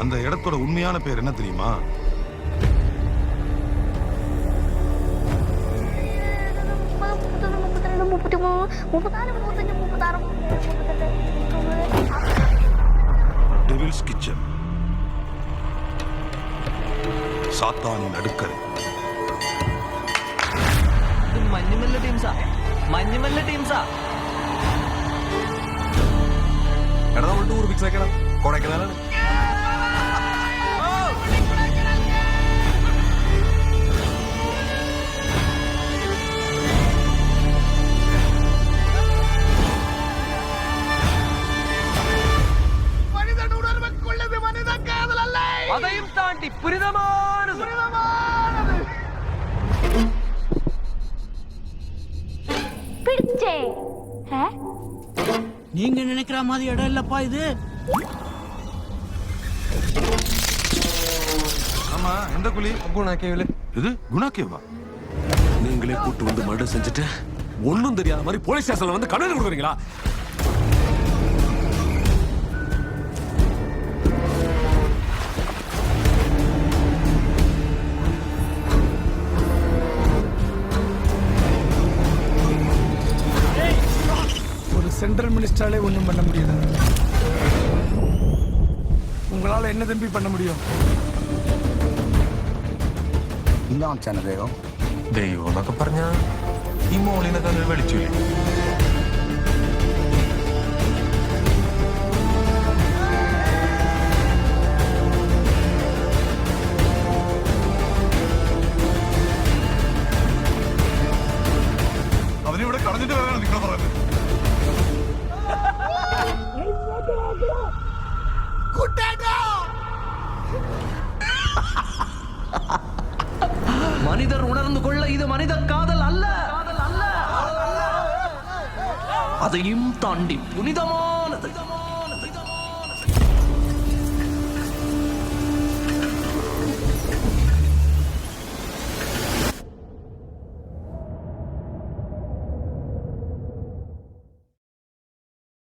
அந்த இடத்தோட உண்மையான பேர் என்ன தெரியுமா? டெவில்ஸ் கிச்சன், சாத்தானின் அடுக்கறை. മഞ്ഞുമല്ല ടീംസാ, മഞ്ഞുമല്ല ടീംസാ. എടാ നമ്മൾ ടൂർ ഫിക്സ് ആക്കണം, കൊടൈക്കനാലാണ്. അதையும் தாண்டி புனிதமானது. பிடிச்சே. நீங்க நினைக்கிற மாதிரி இடம் இல்லப்பா இது. ஆமா, எந்த குழி? குணா கேவல. இது குணா கேவா? நீங்களே கூட்டு வந்து மர்டர் செஞ்சுட்டு ஒன்னும் தெரியாத மாதிரி போலீஸ் ஸ்டேஷன்ல வந்து கண்ணு கொடுக்குறீங்களா? சென்ட்ரல் மினிஸ்டராலே ஒன்றும் பண்ண முடியாது. உங்களால் என்ன தம்பி பண்ண முடியும்? എന്താണ് അച്ഛനെ ദൈവം? ദൈവം എന്നൊക്കെ പറഞ്ഞ ഈ മോളിനൊക്കെ വിളിച്ചില്ലേ? അവനിവിടെ കളഞ്ഞിട്ട് വരാനാണ് നിങ്ങൾ പറയുന്നത്. மனிதர் உணர்ந்து கொள்ள இது மனித காதல் அல்ல, அதையும் தாண்டி புனிதமா